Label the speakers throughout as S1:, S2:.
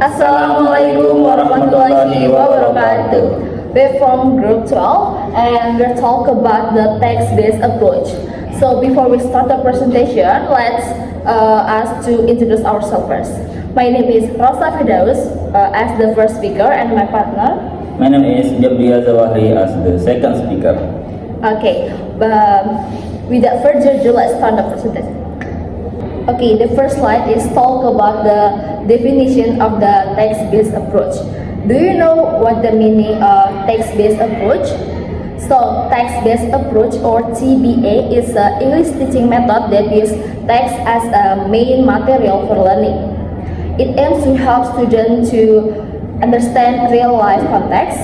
S1: Assalamualaikum warahmatullahi wabarakatuh. We're from Group 12 and we'll talk about the text-based approach. So before we start the presentation, let's ask to introduce ourselves first. My name is Rosa Firdaus as the first speaker and my partner.
S2: My name is Gabriel Zawahri as the second speaker.
S1: Okay, without further ado, let's start the presentation. Okay, the first slide is talk about the definition of the text-based approach. Do you know what the meaning of text-based approach? So, text-based approach or TBA is an English teaching method that uses text as a main material for learning. It aims to help students to understand real-life context,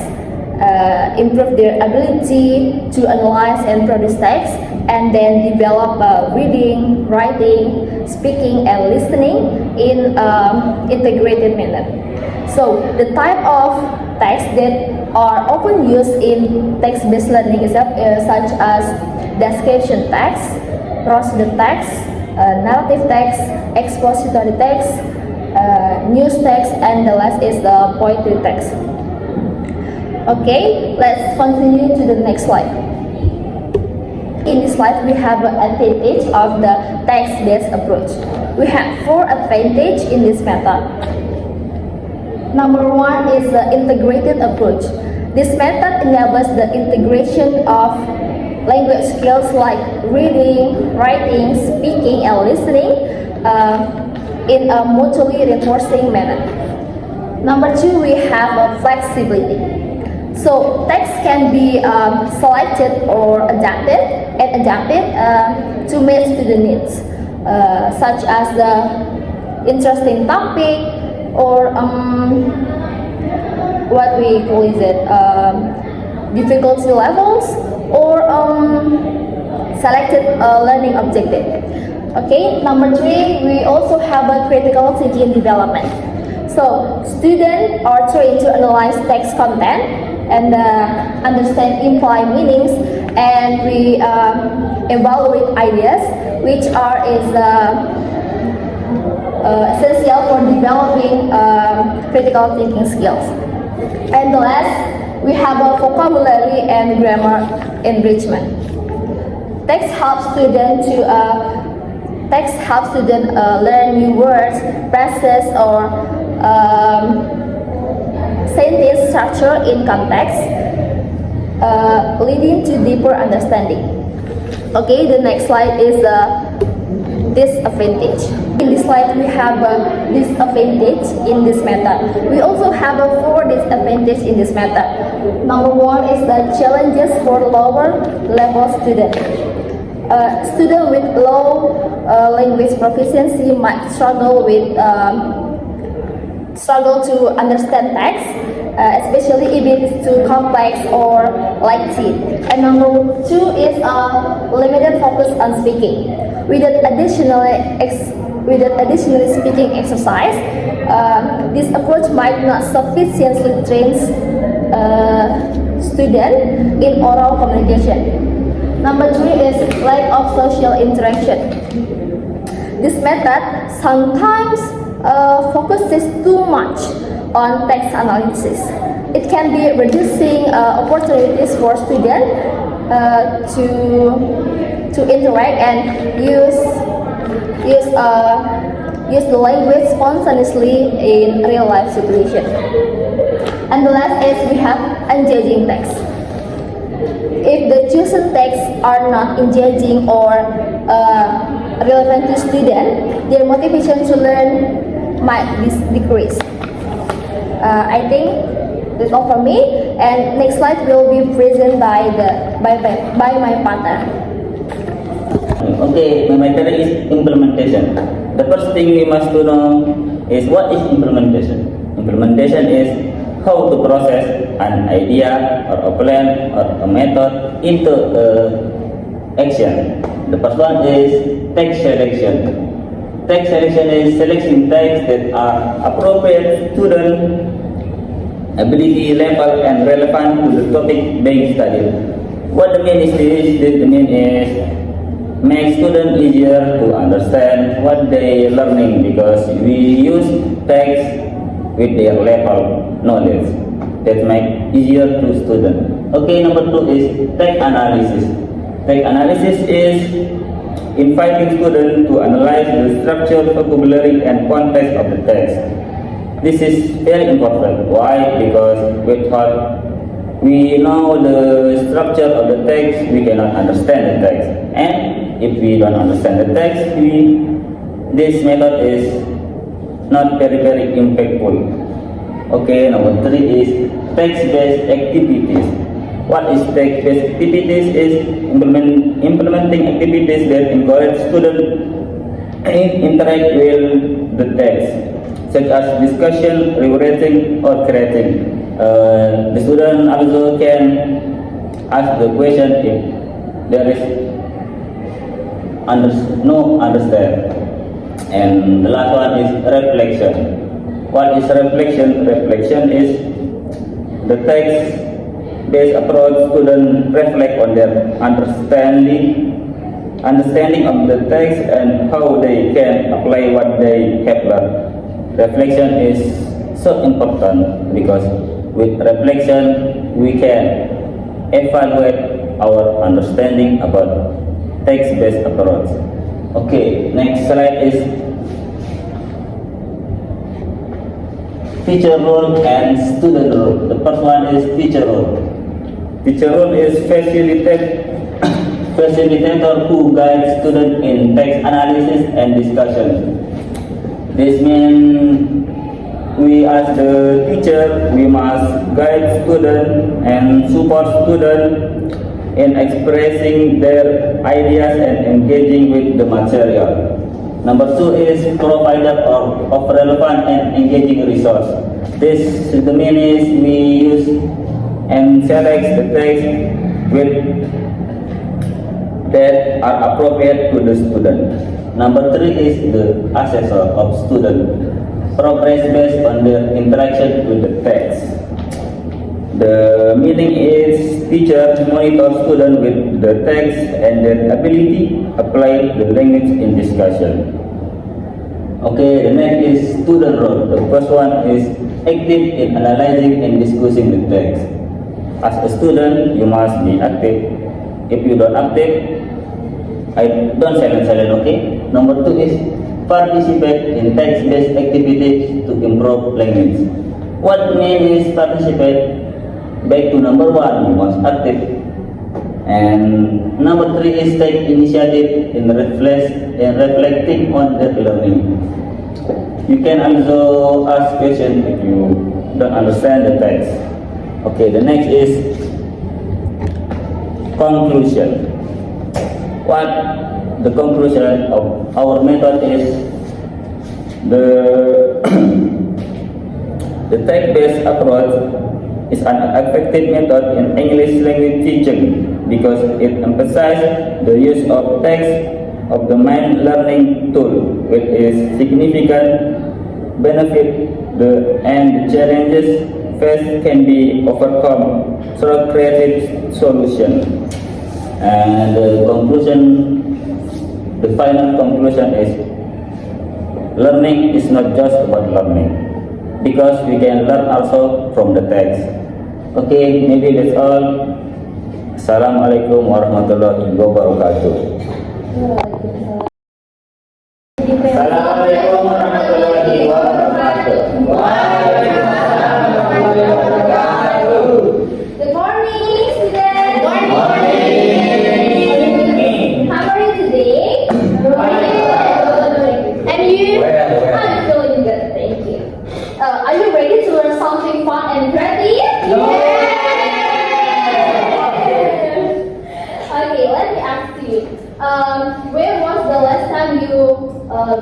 S1: improve their ability to analyze and produce text, and then develop reading, writing, speaking, and listening in integrated manner. So the type of text that are often used in text-based learning is such as description text, prose text, narrative text, expository text, news text, and the last is the poetry text. Okay, let's continue to the next slide. In this slide, we have an advantage of the text-based approach. We have 4 advantages in this method. Number 1 is the integrated approach. This method enables the integration of language skills like reading, writing, speaking, and listening in a mutually reinforcing manner. Number 2, we have a flexibility. So text can be selected or adapted to meet student needs, such as the interesting topic or what we call difficulty levels or selected learning objective. Okay, number 3, we also have a critical thinking development. So students are trained to analyze text content and understand implied meanings, and we evaluate ideas, which is essential for developing critical thinking skills. And the last, we have a vocabulary and grammar enrichment. Text helps students learn new words, phrases, or sentence structure in context, leading to deeper understanding. Okay, the next slide is disadvantage. In this slide, we have a disadvantage in this method. We also have 4 disadvantages in this method. Number 1 is the challenges for lower level students. Students with low language proficiency might struggle to understand text, especially if it is too complex or lengthy. And number 2 is a limited focus on speaking. Without additionally speaking exercise, this approach might not sufficiently train students in oral communication. Number 3 is lack of social interaction. This method sometimes focuses too much on text analysis. It can be reducing opportunities for students to interact and use the language spontaneously in real life situation. And the last is we have engaging text. If the chosen texts are not engaging or relevant to students, their motivation to learn might decrease. I think that's all for me. And next slide will be presented by my partner.
S2: Okay, my matter is implementation. The first thing we must to know is what is implementation. Implementation is how to process an idea or a plan or a method into action. The first one is text selection. Text selection is selecting texts that are appropriate to the ability level and relevant to the topic being studied. What the mean is this? The mean is make students easier to understand what they learning, because we use text with their level knowledge. That make easier to student. Okay, number 2 is text analysis. Text analysis is inviting students to analyze the structure, vocabulary, and context of the text. This is very important. Why? Because without we know the structure of the text, we cannot understand the text. And if we don't understand the text, this method is not very impactful. Okay, number 3 is text-based activities. What is text-based activities? Is implementing activities that encourage students interact with the text, such as discussion, rewriting, or creating. The student also can ask the question if there is no understand. And the last one is reflection. What is reflection? Reflection is the text-based approach. Students reflect on their understanding of the text and how they can apply what they have learned. Reflection is so important because with reflection we can evaluate our understanding about text-based approach. Okay, next slide is teacher role and student role. The first one is teacher role. Teacher role is facilitator who guides students in text analysis and discussion. This means we as the teacher, we must guide students and support students in expressing their ideas and engaging with the material. Number 2 is provider of relevant and engaging resource. This the means we use and select the text with that are appropriate to the student. Number 3 is the assessor of student. Progress based on their interaction with the text. The meaning is teacher monitor student with the text and their ability apply the language in discussion. Okay, the next is student role. The first one is active in analyzing and discussing the text. As a student, you must be active. If you don't active, don't silent, okay? Number 2 is participate in text-based activities to improve language. What means participate? Back to number 1, you must active. And number 3 is take initiative in reflecting on their learning. You can also ask questions if you don't understand the text. Okay, the next is conclusion. What the conclusion of our method is the the text-based approach is an effective method in English language teaching because it emphasizes the use of text of the main learning tool, which is significant benefit and the challenges faced can be overcome through creative solution. And the final conclusion is learning is not just about learning, because we can learn also from the text. Okay, maybe that's all. Assalamualaikum warahmatullahi wabarakatuh. Assalamualaikum warahmatullahi wabarakatuh.
S1: Good morning, students. Good
S2: morning.
S1: How are you today? And you? I'm feeling good, thank you. Are you ready to learn something fun and creative? Okay, let me ask you. When was the last time you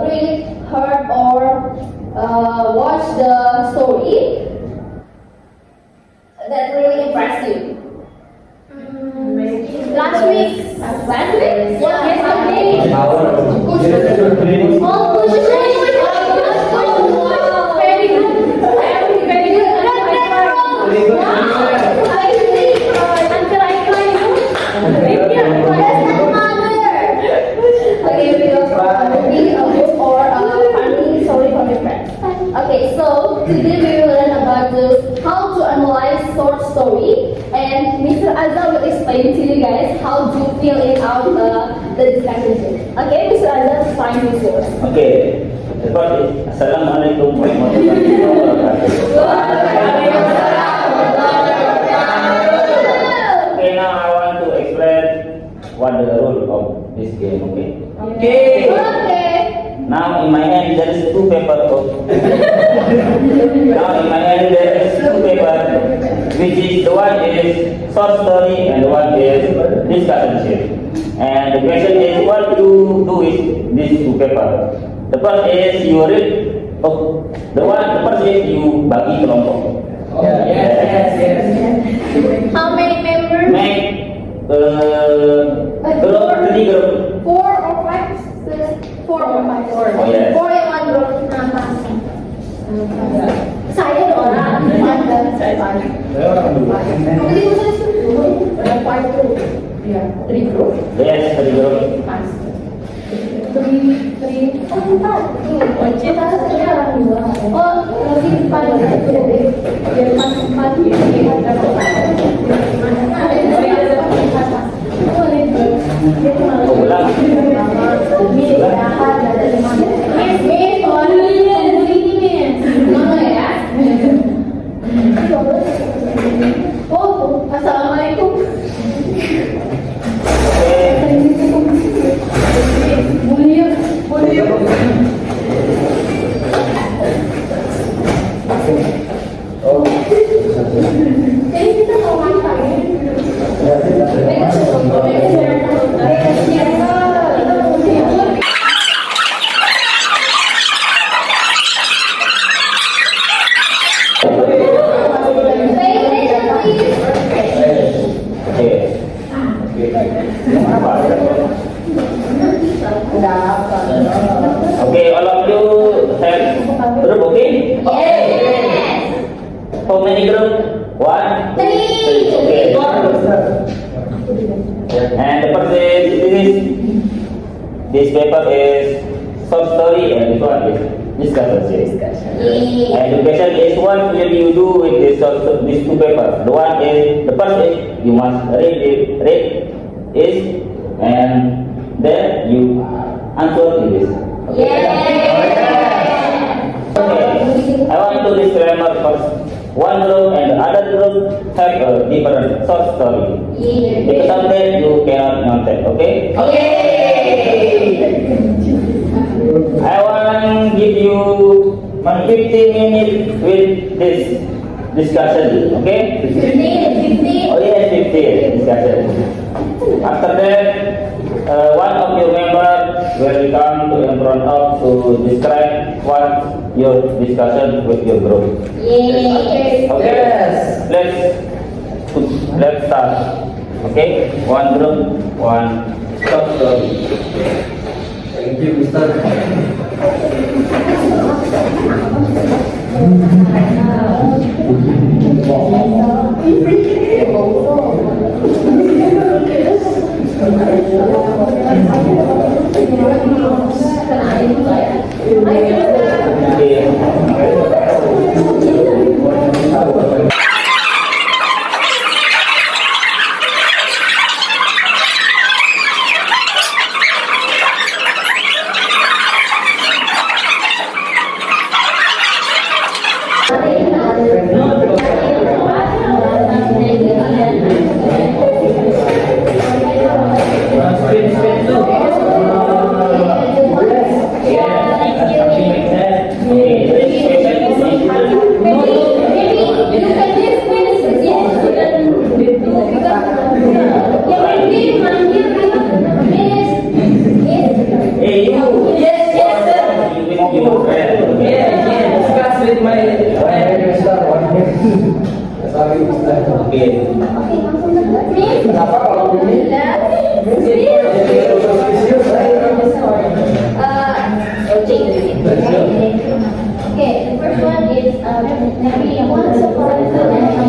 S1: read, heard, or watched the story that really impressed you? Last week. Last week? Yesterday? Oh, very good. Very good. Until I cry. Okay, we will read a book or a funny story from your friends. Okay, so today we will learn about how to analyze short story, and Mr. Azhar will explain to you guys how to fill in out the discussion. Okay, Mr. Azhar, find this word.
S2: Okay. The first is Assalamualaikum warahmatullahi wabarakatuh. Okay, now I want to explain what the rule of this game. Okay. Now in my hand there is two paper. Now in my hand there is two paper, which is the one is short story and the one is discussion sheet. And the question is what you do with these two paper. The first is you read. The first is you bagi kelompok.
S3: Yes.
S1: How many members?
S2: Make group, 3 group.
S1: 4 or 5? 4 or 5?
S2: Oh, yes.
S1: 4 in one group. Saya ada orang, saya 5.
S3: Saya orang dulu.
S1: Ada 5 group. Yeah, 3 group.
S2: Yes, 3 group.
S1: 3. Oh, 4. Oh, kita sekarang dua. Oh, lebih 4. Biar 4.
S2: Oh, ulang.
S1: Oh, assalamualaikum. Jadi kita mau makan.
S2: Okay, all of you have group, okay? How many group? 1?
S1: 3.
S2: Okay. And the first is this paper is short story and this one is discussion sheet. And the question is what will you do with these two papers? The first is you must read is and then you answer to this. Okay. I want to disclaimer first. One group and the other group have a different short story. Because of that you cannot contact, okay? I want to give you 15 minutes with this discussion, okay?
S1: 15.
S2: Oh yes, 15 discussion. After that, one of your members will come to in front of to describe what your discussion with your group.
S1: Yes.
S2: Okay.
S3: Yes.
S2: Let's start. Okay. One group, one short story.
S3: Thank you, Mister. Kenapa kalau ini?
S1: Okay, the first one is maybe once upon a time.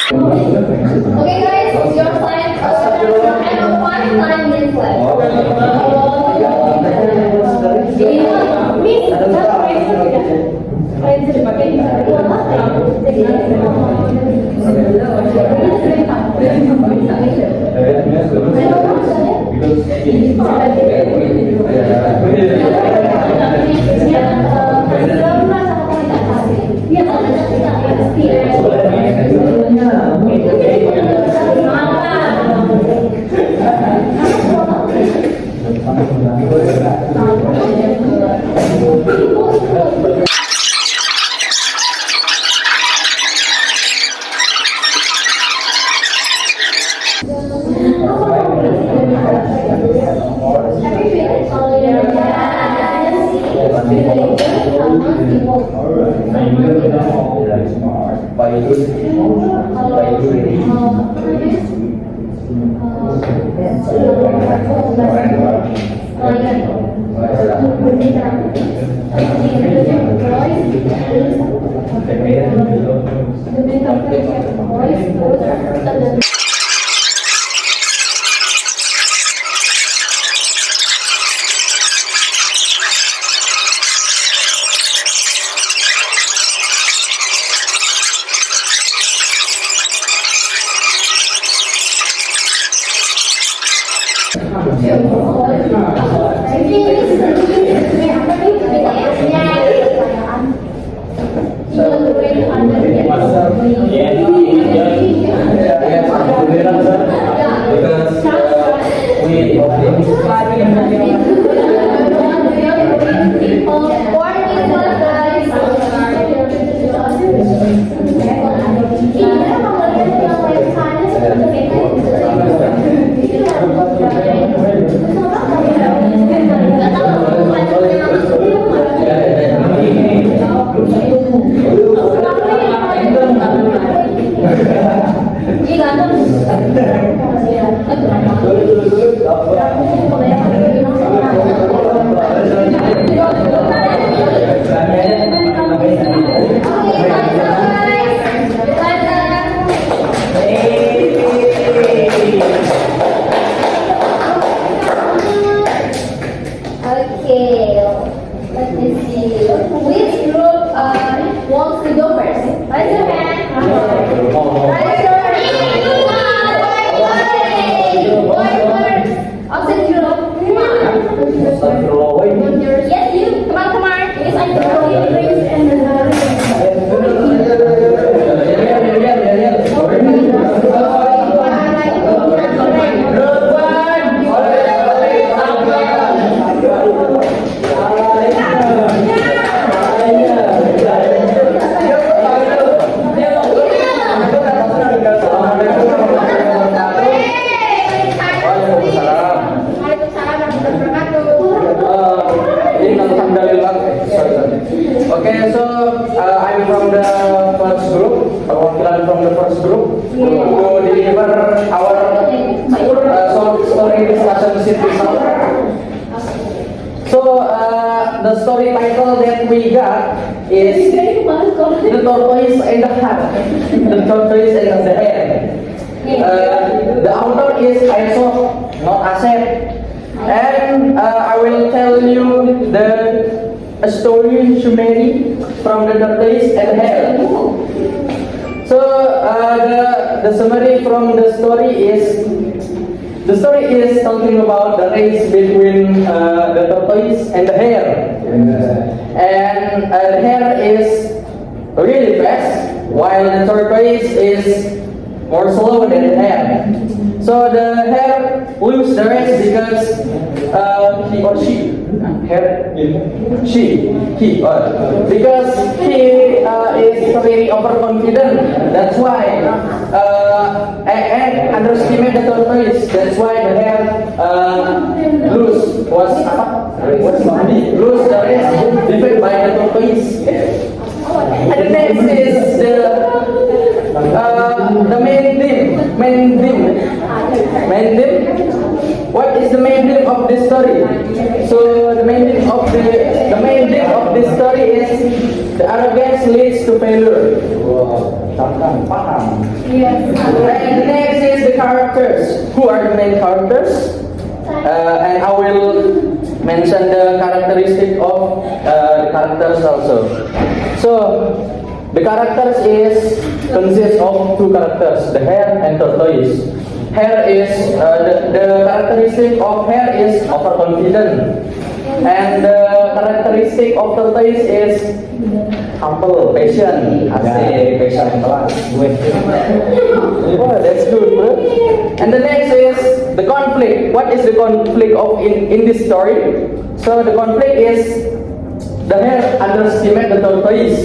S1: Okay guys, your time. I have 5 minutes left.
S3: Okay, so I'm from the first group, perwakilan from the first group to deliver our short story discussion series now. So the story title that we got is The Tortoise and the Hare. The Tortoise and the Hare. The author is Aesop, not Asep. And I will tell you a story summary from the tortoise and hare. So the summary from the story is talking about the race between the tortoise and the hare. And the hare is really fast, while the tortoise is more slow than the hare. So the hare lose the race because he or she, hare, because he is very overconfident. That's why and underestimate the tortoise. That's why the hare lose the race defeated by the tortoise. And the next is the main theme. What is the main theme of this story? So the main theme of this story is the arrogance leads to failure. And the next is the characters. Who are the main characters? And I will mention the characteristic of the characters also. So the characters consists of two characters, the hare and tortoise. Hare is the characteristic of hare is overconfident, and the characteristic of tortoise is humble, patient. Patient. Oh, that's good, bro. And the next is the conflict. What is the conflict of in this story? So the conflict is the hare underestimate the tortoise.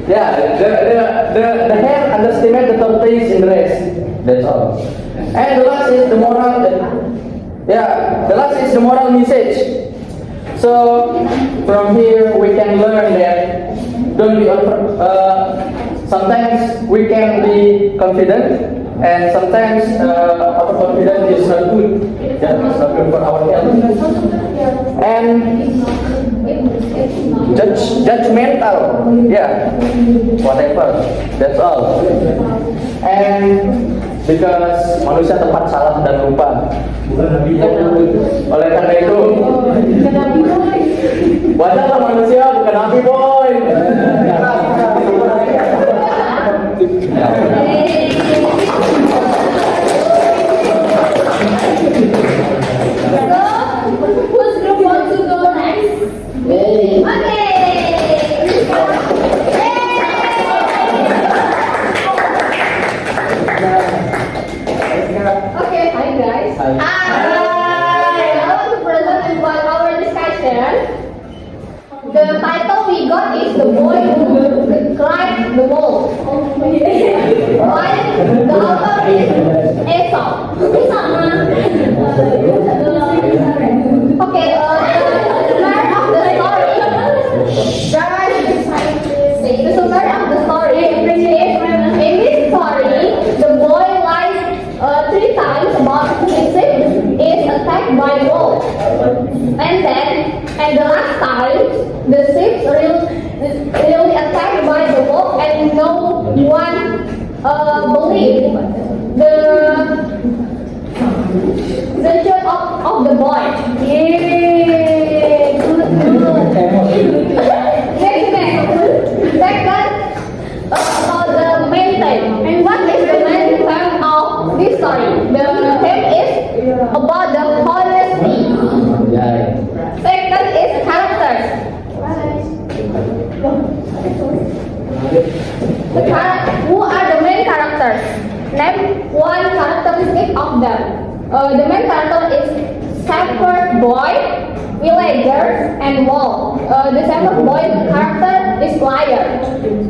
S3: Yeah, the hare underestimate the tortoise in the race. That's all. And the last is the moral. The last is the moral message. So from here we can learn that don't be sometimes we can be confident, and sometimes our confidence is not good. Yeah, it's not good for our health. And judgmental, yeah, whatever, that's all. And because manusia tempat salah dan lupa. Oleh karena itu, wajarlah manusia bukan nabi, boy.
S1: Whose group wants to go next? Okay. Okay, hi guys.
S3: Hi.
S1: I want to present about our discussion. The title we got is The Boy Who Climbed the Wall. Why? The author is Aesop. Sama. Okay, the summary of the story. The summary of the story is, in this story, the boy lies 3 times about his ship is attacked by wolves. And the last time, the ship really attacked by the wolf, and no one believed the truth of the boy. Yay! Good. Second, about the main theme. And what is the main theme of this story? The theme is about the honesty. Second is characters. Who are the main characters? Name one characteristic of them. The main character is shepherd boy, villagers, and wolf. The shepherd boy character is liar,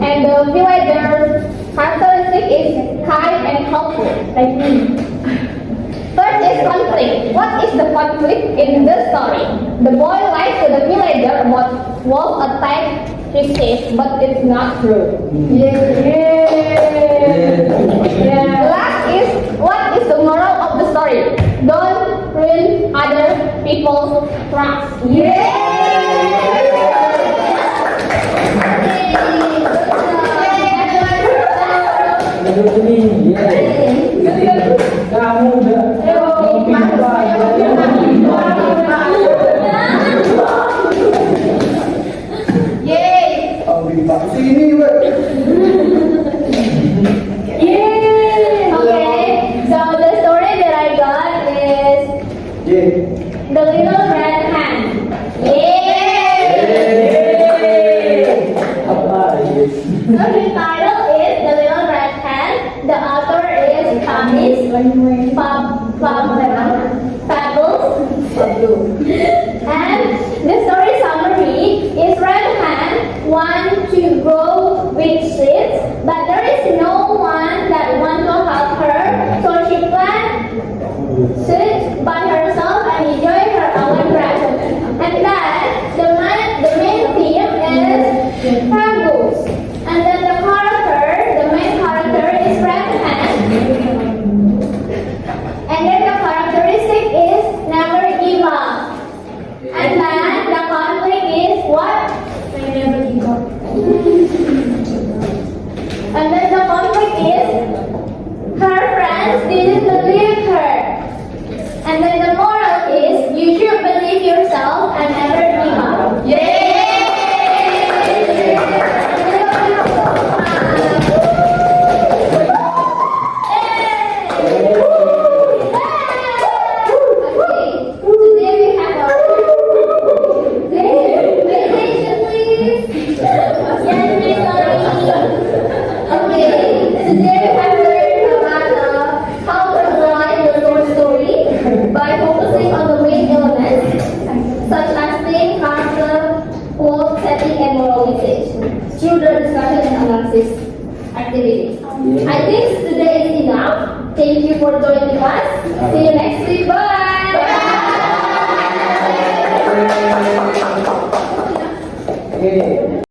S1: and the villager characteristic is kind and helpful, like me. Third is conflict. What is the conflict in the story? The boy lies to the villager about wolf attacked his sheep, but it's not true. Last is, what is the moral of the story? Don't ruin other people's trust.
S4: Kamu udah
S1: Yay!
S4: sini weh.
S1: Okay, so the story that I got is The Little Red Hen.
S4: Apa ini?
S1: So the title is The Little Red Hen. The author is Thomas Fables. And the story summary is Red Hen want to grow big seeds, but there is no one that want to help her, so she plant seeds by herself and enjoy her own breath. And then the main theme is Fables. And then the main character is Red Hen. And then the characteristic is never give up. And then the conflict is what? I never give up. And then the conflict is her friends didn't believe her. And then the moral is you should believe yourself and never give up. Today we have our presentation, please. Yes, please, sorry. Okay, today we have learned about how to apply the short story by focusing on the main elements such as theme, character, plot, setting, and moral message through the discussion and analysis activity. I think today is enough. Thank you for joining us. See you next week. Bye.